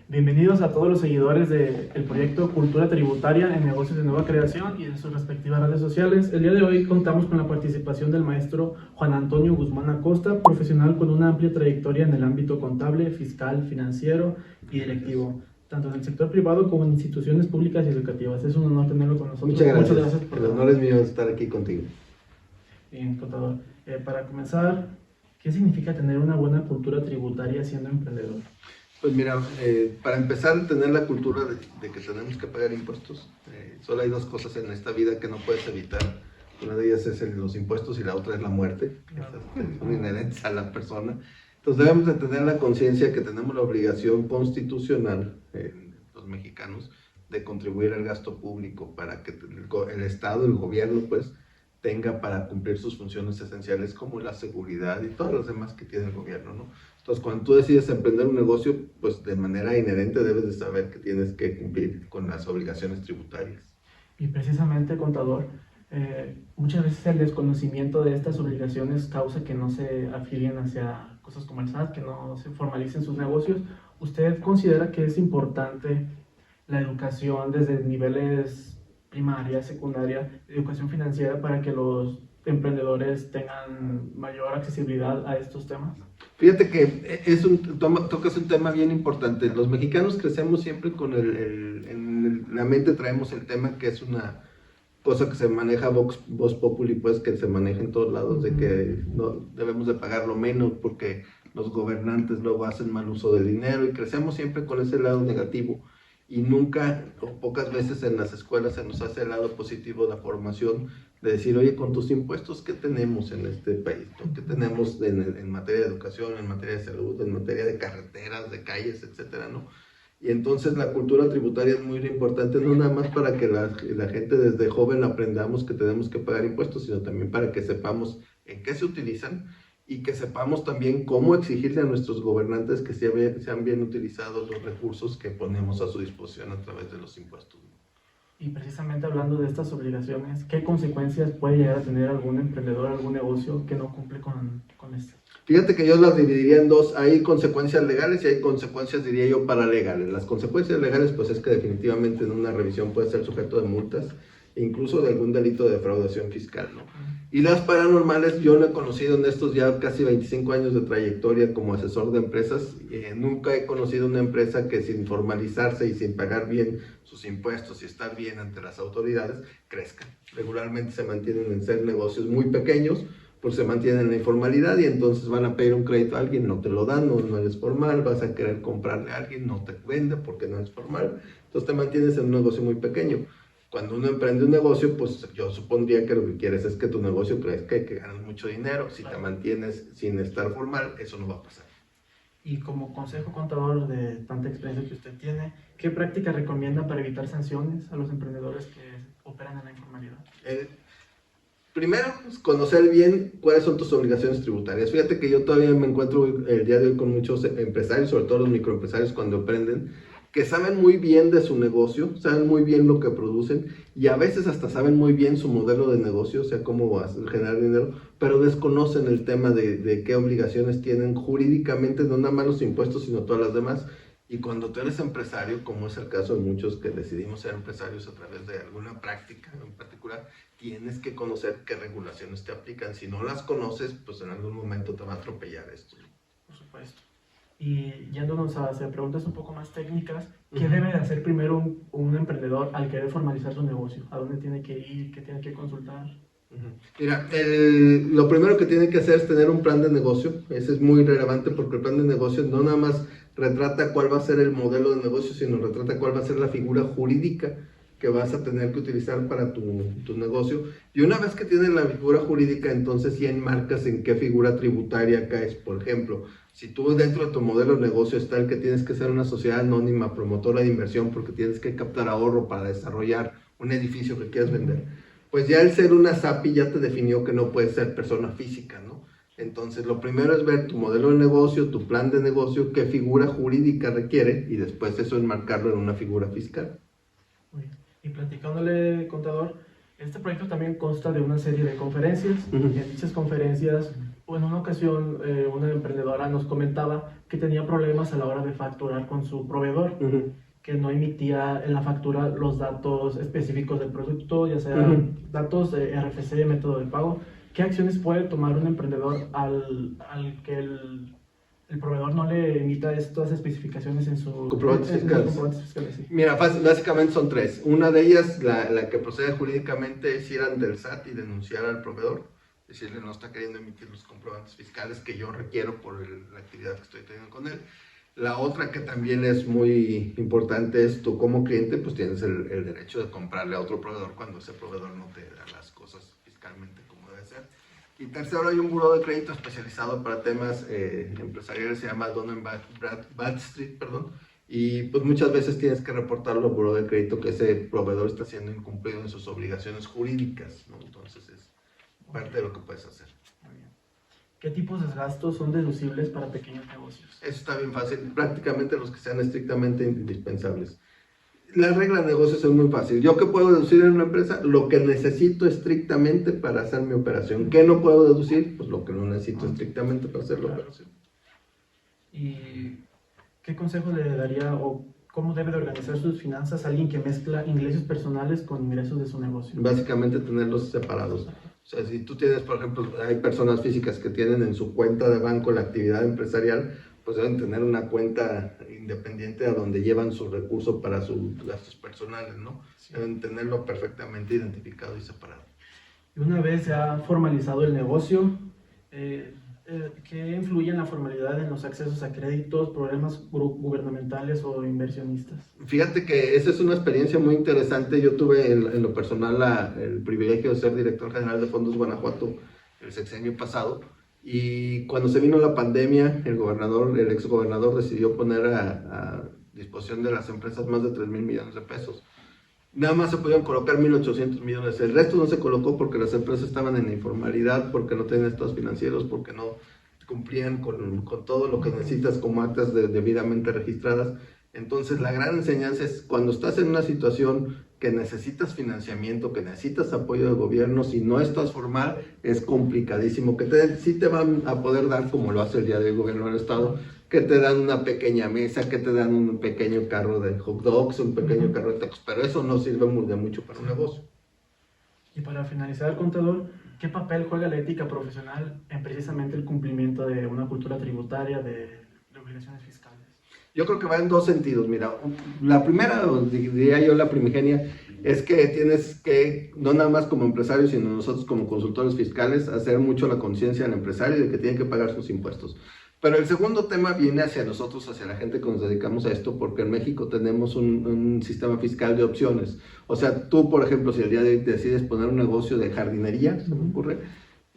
Bienvenidos a todos los seguidores del proyecto Cultura Tributaria en Negocios de Nueva Creación y de sus respectivas redes sociales. El día de hoy contamos con la participación del maestro Juan Antonio Guzmán Acosta, profesional con una amplia trayectoria en el ámbito contable, fiscal, financiero y directivo, tanto en el sector privado como en instituciones públicas y educativas. Es un honor tenerlo con nosotros. Muchas gracias por el honor es mío estar aquí contigo. Bien, contador. Para comenzar, ¿qué significa tener una buena cultura tributaria siendo emprendedor? Pues mira, para empezar, tener la cultura de que tenemos que pagar impuestos. Solo hay dos cosas en esta vida que no puedes evitar. Una de ellas es los impuestos y la otra es la muerte. Esas son inherentes a la persona. Entonces debemos de tener la conciencia que tenemos la obligación constitucional, los mexicanos, de contribuir al gasto público para que el Estado, el gobierno, pues, tenga para cumplir sus funciones esenciales como la seguridad y todas las demás que tiene el gobierno, ¿no? Entonces, cuando tú decides emprender un negocio, pues de manera inherente debes de saber que tienes que cumplir con las obligaciones tributarias. Y precisamente, contador, muchas veces el desconocimiento de estas obligaciones causa que no se afilien hacia cosas como el SAT, que no se formalicen sus negocios. ¿Usted considera que es importante la educación desde niveles primaria, secundaria, educación financiera para que los emprendedores tengan mayor accesibilidad a estos temas? Fíjate que tocas un tema bien importante. Los mexicanos crecemos siempre con en la mente traemos el tema que es una cosa que se maneja vox populi, pues que se maneja en todos lados, de que no debemos de pagarlo menos porque los gobernantes luego hacen mal uso del dinero y crecemos siempre con ese lado negativo. Y nunca o pocas veces en las escuelas se nos hace el lado positivo de la formación, de decir, oye, con tus impuestos, ¿qué tenemos en este país? ¿Qué tenemos en materia de educación, en materia de salud, en materia de carreteras, de calles, etcétera, ¿no? Y entonces la cultura tributaria es muy importante, no nada más para que la gente desde joven aprendamos que tenemos que pagar impuestos, sino también para que sepamos en qué se utilizan y que sepamos también cómo exigirle a nuestros gobernantes que sean bien utilizados los recursos que ponemos a su disposición a través de los impuestos. Y precisamente hablando de estas obligaciones, ¿qué consecuencias puede llegar a tener algún emprendedor, algún negocio que no cumple con esto? Fíjate que yo las dividiría en dos. Hay consecuencias legales y hay consecuencias, diría yo, paralegales. Las consecuencias legales, pues es que definitivamente en una revisión puede ser sujeto de multas, incluso de algún delito de defraudación fiscal, ¿no? Y las paranormales, yo lo he conocido en estos ya casi 25 años de trayectoria como asesor de empresas. Nunca he conocido una empresa que sin formalizarse y sin pagar bien sus impuestos y estar bien ante las autoridades, crezca. Regularmente se mantienen en ser negocios muy pequeños, pues se mantienen en la informalidad y entonces van a pedir un crédito a alguien, no te lo dan, no eres formal, vas a querer comprarle a alguien, no te vende porque no es formal, entonces te mantienes en un negocio muy pequeño. Cuando uno emprende un negocio, pues yo supondría que lo que quieres es que tu negocio crezca y que ganes mucho dinero. Si te mantienes sin estar formal, eso no va a pasar. Y como consejo contador de tanta experiencia que usted tiene, ¿qué práctica recomienda para evitar sanciones a los emprendedores que operan en la informalidad? Primero, pues, conocer bien cuáles son tus obligaciones tributarias. Fíjate que yo todavía me encuentro el día de hoy con muchos empresarios, sobre todo los microempresarios cuando emprenden, que saben muy bien de su negocio, saben muy bien lo que producen y a veces hasta saben muy bien su modelo de negocio, o sea, cómo generar dinero, pero desconocen el tema de qué obligaciones tienen jurídicamente, no nada más los impuestos, sino todas las demás. Y cuando tú eres empresario, como es el caso de muchos que decidimos ser empresarios a través de alguna práctica en particular, tienes que conocer qué regulaciones te aplican. Si no las conoces, pues en algún momento te va a atropellar esto. Por supuesto. Y yéndonos hacia preguntas un poco más técnicas, ¿qué debe de hacer primero un emprendedor al querer formalizar su negocio? ¿A dónde tiene que ir? ¿Qué tiene que consultar? Mira, lo primero que tiene que hacer es tener un plan de negocio. Ese es muy relevante porque el plan de negocio no nada más retrata cuál va a ser el modelo de negocio, sino retrata cuál va a ser la figura jurídica que vas a tener que utilizar para tu negocio. Y una vez que tienes la figura jurídica, entonces ya enmarcas en qué figura tributaria caes. Por ejemplo, si tú dentro de tu modelo de negocio está el que tienes que ser una sociedad anónima, promotora de inversión, porque tienes que captar ahorro para desarrollar un edificio que quieres vender, pues ya el ser una SAPI ya te definió que no puedes ser persona física, ¿no? Entonces, lo primero es ver tu modelo de negocio, tu plan de negocio, qué figura jurídica requiere y después eso enmarcarlo en una figura fiscal. Muy bien. Y platicándole, contador, Este proyecto también consta de una serie de conferencias. Ujú. En dichas conferencias, en una ocasión, una emprendedora nos comentaba que tenía problemas a la hora de facturar con su proveedor, Ujú. que no emitía en la factura los datos específicos del producto, ya sea Ujú. datos de RFC, método de pago. ¿Qué acciones puede tomar un emprendedor al que el proveedor no le emita estas especificaciones en Comprobantes en sus fiscales. comprobantes fiscales? Sí. Mira, básicamente son tres. Una de ellas, la que procede jurídicamente, es ir ante el SAT y denunciar al proveedor. Decirle no está queriendo emitir los comprobantes fiscales que yo requiero por la actividad que estoy teniendo con él. La otra que también es muy importante es tú como cliente pues tienes el derecho de comprarle a otro proveedor cuando ese proveedor no te da las cosas fiscalmente como debe ser. Y tercero, hay un buró de crédito especializado para temas empresariales, se llama Dun & Bradstreet, perdón, y pues muchas veces tienes que reportarlo al buró de crédito que ese proveedor está siendo incumplido en sus obligaciones jurídicas, ¿no? Entonces es parte de lo que puedes hacer. Muy bien. ¿Qué tipos de gastos son deducibles para pequeños negocios? Eso está bien fácil, prácticamente los que sean estrictamente indispensables. La regla de negocios es muy fácil. ¿Yo qué puedo deducir en una empresa? Lo que necesito estrictamente para hacer mi operación. ¿Qué no puedo deducir? Pues lo que no necesito estrictamente para hacer la operación. ¿Y qué consejo le daría o cómo debe de organizar sus finanzas alguien que mezcla ingresos personales con ingresos de su negocio? Básicamente tenerlos separados. O sea, si tú tienes, por ejemplo, hay personas físicas que tienen en su cuenta de banco la actividad empresarial, pues deben tener una cuenta independiente a donde llevan su recurso para sus gastos personales, ¿no? Sí. Deben tenerlo perfectamente identificado y separado. Y una vez ya formalizado el negocio, ¿qué influye en la formalidad en los accesos a créditos, problemas gubernamentales o inversionistas? Fíjate que esa es una experiencia muy interesante. Yo tuve en lo personal el privilegio de ser director general de Fondos Guanajuato el sexenio pasado. Y cuando se vino la pandemia, el exgobernador decidió poner a disposición de las empresas más de 3,000 millones de pesos. Nada más se pudieron colocar 1,800 millones. El resto no se colocó porque las empresas estaban en informalidad, porque no tenían estados financieros, porque no cumplían con todo lo que necesitas como actas debidamente registradas. Entonces, la gran enseñanza es cuando estás en una situación que necesitas financiamiento, que necesitas apoyo del gobierno, si no estás formal, es complicadísimo. Sí te van a poder dar, como lo hace el día del gobierno del estado, que te dan una pequeña mesa, que te dan un pequeño carro de hot dogs, un pequeño carro de tacos, pero eso no sirve de mucho para un negocio. Y para finalizar, contador, ¿qué papel juega la ética profesional en precisamente el cumplimiento de una cultura tributaria, de obligaciones fiscales? Yo creo que va en dos sentidos. Mira, la primera, diría yo la primigenia, es que tienes que, no nada más como empresario, sino nosotros como consultores fiscales, hacer mucho la conciencia del empresario de que tiene que pagar sus impuestos. Pero el segundo tema viene hacia nosotros, hacia la gente que nos dedicamos a esto, porque en México tenemos un sistema fiscal de opciones. O sea, tú, por ejemplo, si el día de hoy decides poner un negocio de jardinería, se me ocurre,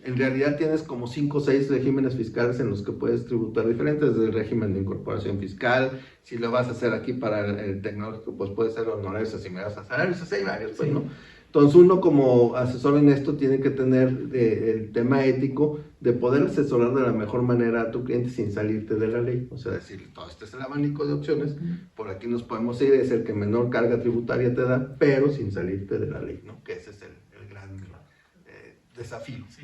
en realidad tienes como 5 o 6 regímenes fiscales en los que puedes tributar diferentes, desde el régimen de incorporación fiscal, si lo vas a hacer aquí para el tecnológico, pues puede ser honorarios asimilados a salarios, hay varios, pues, ¿no? Entonces uno como asesor en esto tiene que tener el tema ético de poder asesorar de la mejor manera a tu cliente sin salirte de la ley. O sea, decirle, todo este es el abanico de opciones, por aquí nos podemos ir, es el que menor carga tributaria te da, pero sin salirte de la ley, ¿no? Que ese es el gran desafío. Sí.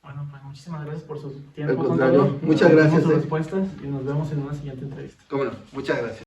Bueno, pues muchísimas gracias por su Al tiempo, contrario, contador. muchas gracias. Sus respuestas y nos vemos en una siguiente entrevista. Cómo no, muchas gracias.